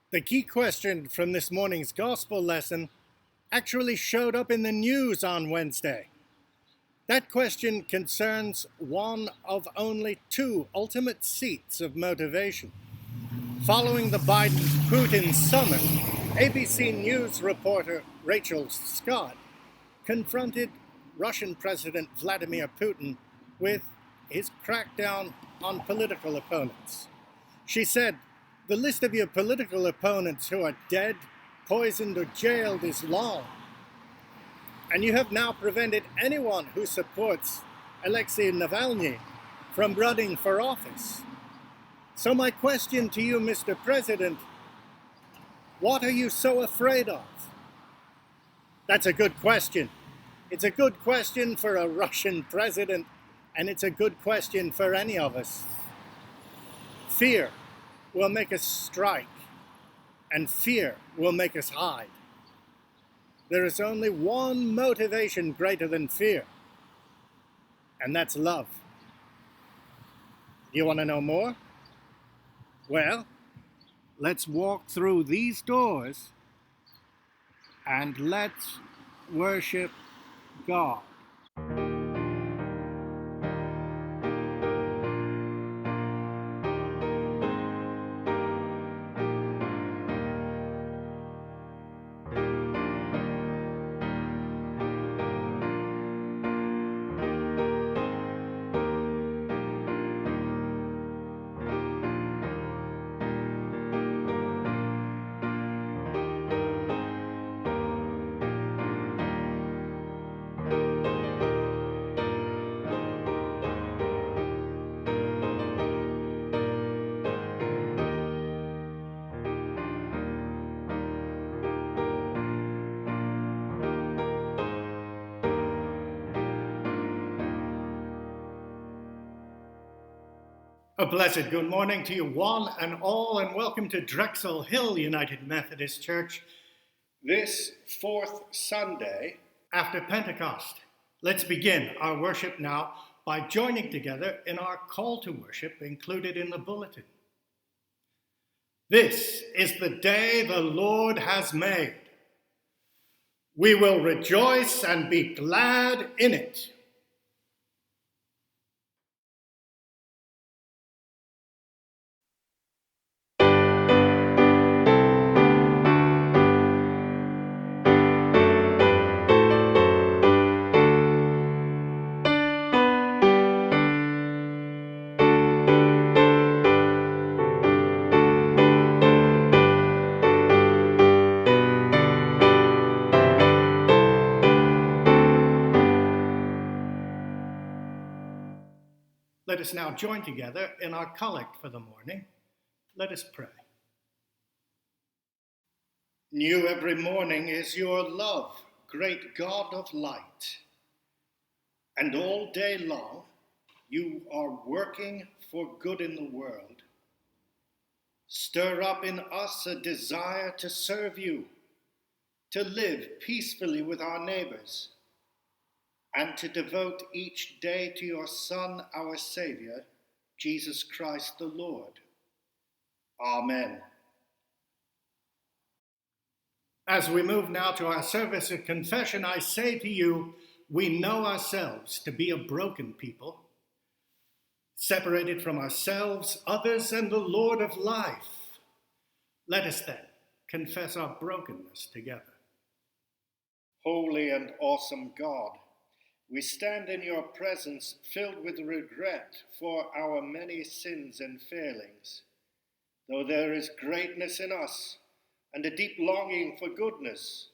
The key question from this morning's gospel lesson actually showed up in the news on Wednesday. That question concerns one of only two ultimate seats of motivation. Following the Biden-Putin summit, ABC News reporter Rachel Scott confronted Russian President Vladimir Putin with his crackdown on political opponents. She said, "The list of your political opponents who are dead, poisoned, or jailed is long. And you have now prevented anyone who supports Alexei Navalny from running for office. So my question to you, Mr. President, what are you so afraid of?" That's a good question. It's a good question for a Russian president, and it's a good question for any of us. Fear will make us strike, and fear will make us hide. There is only one motivation greater than fear, and that's love. You want to know more? Well, let's walk through these doors and let's worship God. A blessed good morning to you one and all, and welcome to Drexel Hill United Methodist Church this fourth Sunday after Pentecost. Let's begin our worship now by joining together in our call to worship included in the bulletin. This is the day the Lord has made. We will rejoice and be glad in it. Let us now join together in our collect for the morning. Let us pray. New every morning is your love, great God of light. And all day long you are working for good in the world. Stir up in us a desire to serve you, to live peacefully with our neighbors, and to devote each day to your Son, our Savior, Jesus Christ the Lord. Amen. As we move now to our service of confession, I say to you, we know ourselves to be a broken people, separated from ourselves, others, and the Lord of life. Let us then confess our brokenness together. Holy and awesome God, we stand in your presence filled with regret for our many sins and failings. Though there is greatness in us and a deep longing for goodness,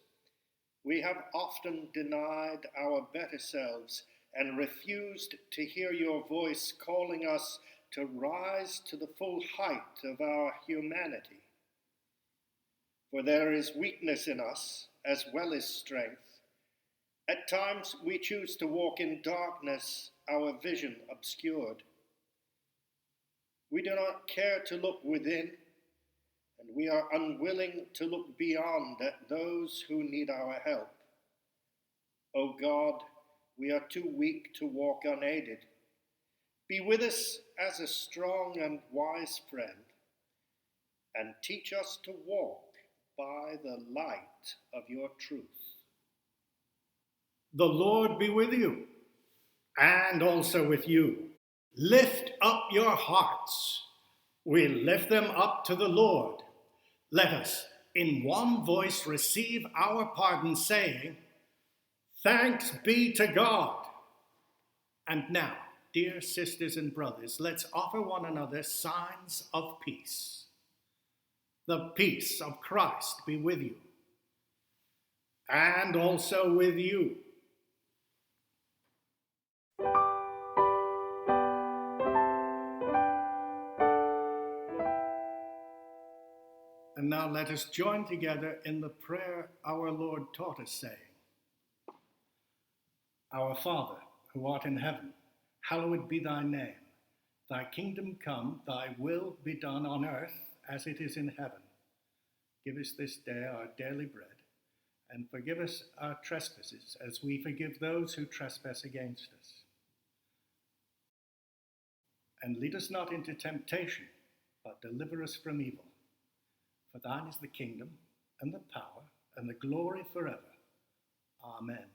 we have often denied our better selves and refused to hear your voice calling us to rise to the full height of our humanity. For there is weakness in us as well as strength. At times we choose to walk in darkness, our vision obscured. We do not care to look within, and we are unwilling to look beyond at those who need our help. O God, we are too weak to walk unaided. Be with us as a strong and wise friend. and teach us to walk by the light of your truth. The Lord be with you, and also with you. Lift up your hearts. We lift them up to the Lord. Let us, in one voice, receive our pardon, saying, Thanks be to God. And now, dear sisters and brothers, let's offer one another signs of peace. The peace of Christ be with you, and also with you. And now let us join together in the prayer our Lord taught us, saying, Our Father, who art in heaven, hallowed be thy name. Thy kingdom come, thy will be done on earth as it is in heaven. Give us this day our daily bread, and forgive us our trespasses as we forgive those who trespass against us. And lead us not into temptation, but deliver us from evil. For thine is the kingdom, and the power, and the glory forever. Amen.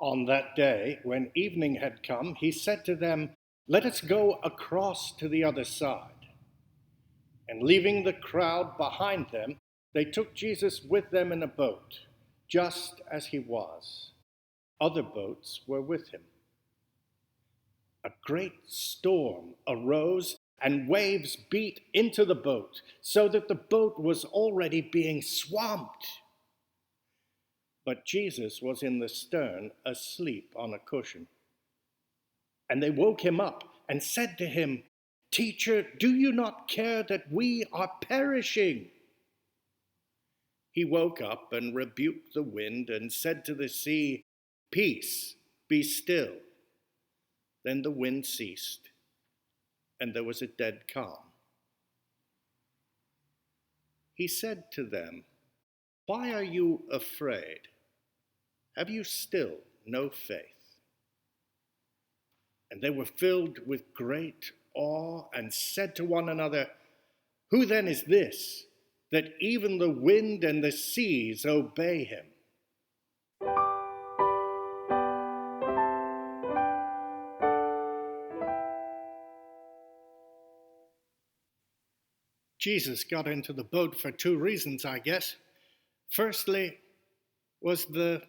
On that day, when evening had come, he said to them, Let us go across to the other side. And leaving the crowd behind them, they took Jesus with them in a boat, just as he was. Other boats were with him. A great storm arose, and waves beat into the boat, so that the boat was already being swamped. But Jesus was in the stern, asleep on a cushion. And they woke him up and said to him, Teacher, do you not care that we are perishing? He woke up and rebuked the wind and said to the sea, Peace, be still. Then the wind ceased, and there was a dead calm. He said to them, Why are you afraid? Have you still no faith? And they were filled with great awe and said to one another, Who then is this, that even the wind and the seas obey him? Jesus got into the boat for two reasons, I guess. Firstly, was the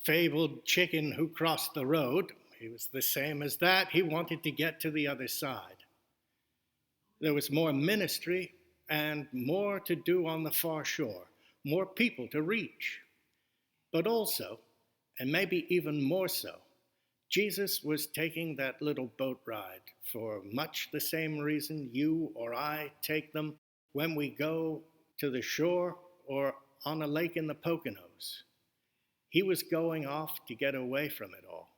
fabled chicken who crossed the road. He was the same as that. He wanted to get to the other side. There was more ministry and more to do on the far shore, more people to reach. But also, and maybe even more so, Jesus was taking that little boat ride for much the same reason you or I take them when we go to the shore or on a lake in the Poconos. He was going off to get away from it all.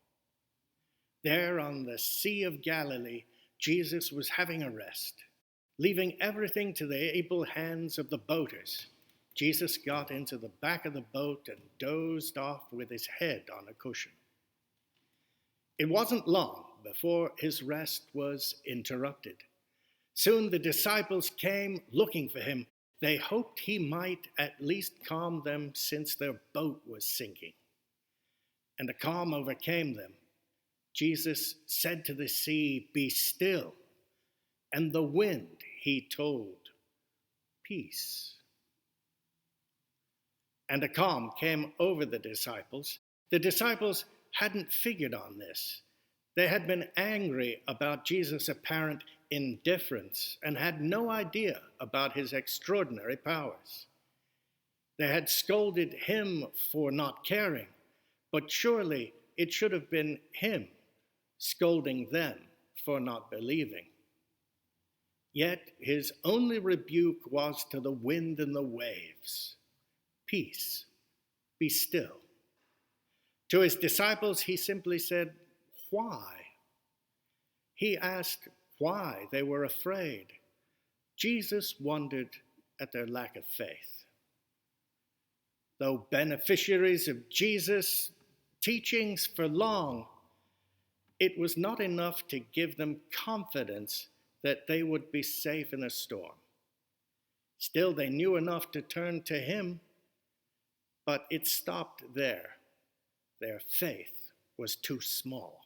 There on the Sea of Galilee, Jesus was having a rest. Leaving everything to the able hands of the boaters, Jesus got into the back of the boat and dozed off with his head on a cushion. It wasn't long before his rest was interrupted. Soon the disciples came looking for him. They hoped he might at least calm them since their boat was sinking. And a calm overcame them. Jesus said to the sea, Be still. And the wind, he told, Peace. And a calm came over the disciples. The disciples hadn't figured on this. They had been angry about Jesus' apparent indifference and had no idea about his extraordinary powers. They had scolded him for not caring, but surely it should have been him scolding them for not believing. Yet his only rebuke was to the wind and the waves. Peace, be still. To his disciples, he simply said, Why? He asked why they were afraid. Jesus wondered at their lack of faith. Though beneficiaries of Jesus' teachings for long, it was not enough to give them confidence that they would be safe in a storm. Still, they knew enough to turn to him, but it stopped there. Their faith was too small.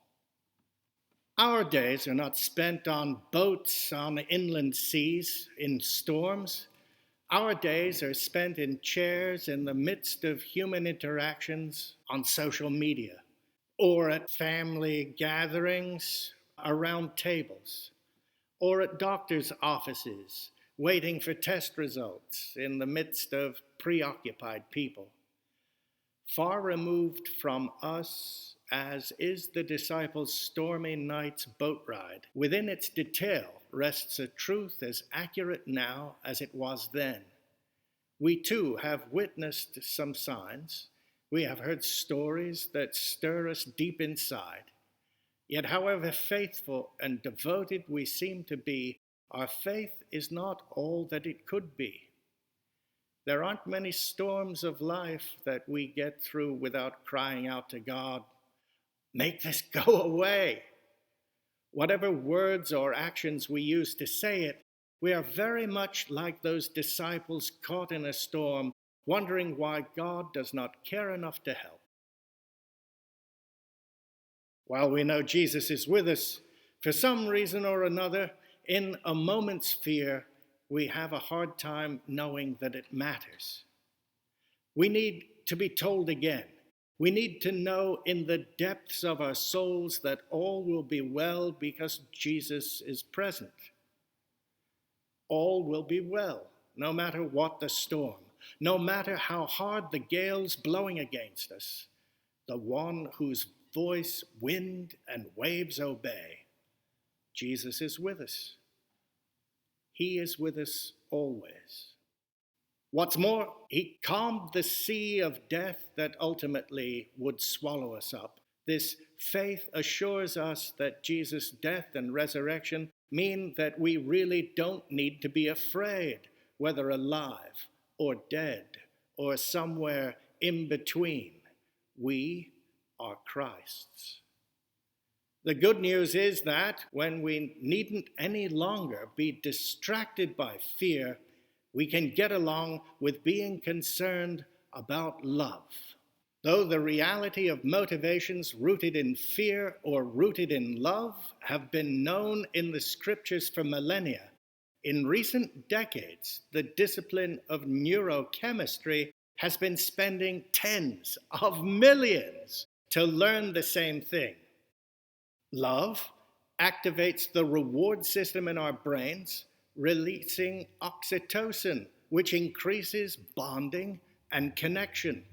Our days are not spent on boats on inland seas in storms. Our days are spent in chairs in the midst of human interactions on social media, or at family gatherings around tables, or at doctors' offices waiting for test results in the midst of preoccupied people. Far removed from us, as is the disciples' stormy night's boat ride, within its detail rests a truth as accurate now as it was then. We too have witnessed some signs. We have heard stories that stir us deep inside. Yet however faithful and devoted we seem to be, our faith is not all that it could be. There aren't many storms of life that we get through without crying out to God, "Make this go away." Whatever words or actions we use to say it, we are very much like those disciples caught in a storm, wondering why God does not care enough to help. While we know Jesus is with us, for some reason or another, in a moment's fear, we have a hard time knowing that it matters. We need to be told again. We need to know in the depths of our souls that all will be well because Jesus is present. All will be well, no matter what the storm, no matter how hard the gales blowing against us. The one whose voice wind and waves obey, Jesus is with us. He is with us always. What's more, he calmed the sea of death that ultimately would swallow us up. This faith assures us that Jesus' death and resurrection mean that we really don't need to be afraid, whether alive or dead or somewhere in between. We are Christ's. The good news is that when we needn't any longer be distracted by fear, we can get along with being concerned about love. Though the reality of motivations rooted in fear or rooted in love have been known in the scriptures for millennia, in recent decades, the discipline of neurochemistry has been spending tens of millions to learn the same thing. Love activates the reward system in our brains, releasing oxytocin, which increases bonding and connection.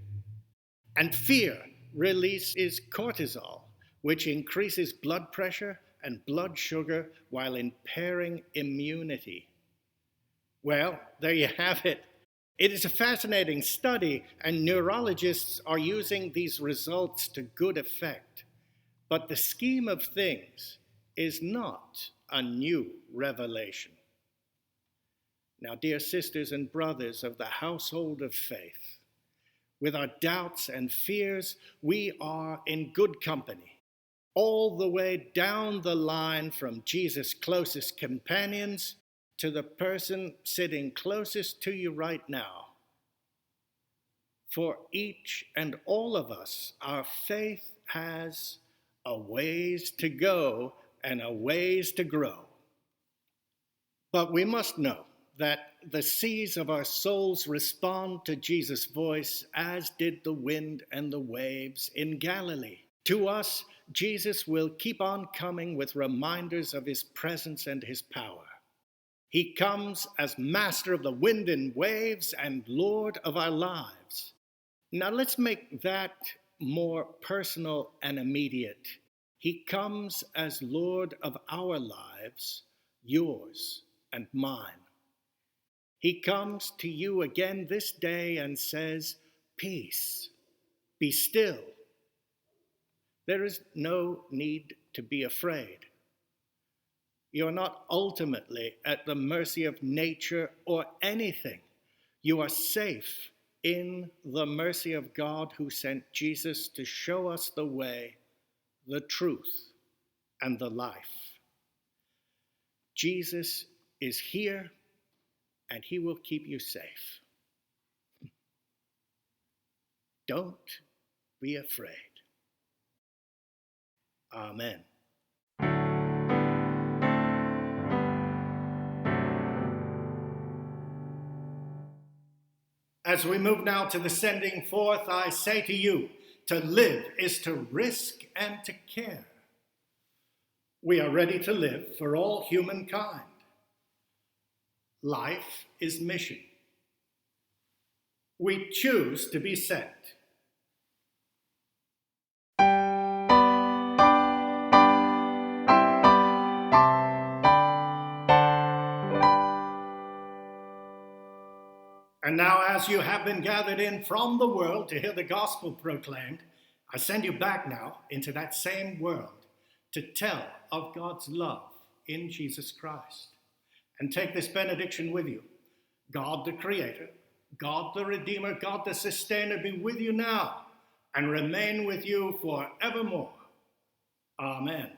And fear releases cortisol, which increases blood pressure and blood sugar while impairing immunity. Well, there you have it. It is a fascinating study, and neurologists are using these results to good effect. But the scheme of things is not a new revelation. Now, dear sisters and brothers of the household of faith, with our doubts and fears, we are in good company, all the way down the line from Jesus' closest companions to the person sitting closest to you right now. For each and all of us, our faith has a ways to go and a ways to grow. But we must know that the seas of our souls respond to Jesus' voice as did the wind and the waves in Galilee. To us, Jesus will keep on coming with reminders of his presence and his power. He comes as master of the wind and waves and Lord of our lives. Now let's make that more personal and immediate. He comes as Lord of our lives, yours and mine. He comes to you again this day and says, "Peace, be still." There is no need to be afraid. You're not ultimately at the mercy of nature or anything. You are safe in the mercy of God who sent Jesus to show us the way, the truth, and the life. Jesus is here, and he will keep you safe. Don't be afraid. Amen. As we move now to the sending forth, I say to you, to live is to risk and to care. We are ready to live for all humankind. Life is mission. We choose to be sent. And now, as you have been gathered in from the world to hear the gospel proclaimed, I send you back now into that same world to tell of God's love in Jesus Christ. And take this benediction with you. God the Creator, God the Redeemer, God the Sustainer be with you now and remain with you forevermore. Amen.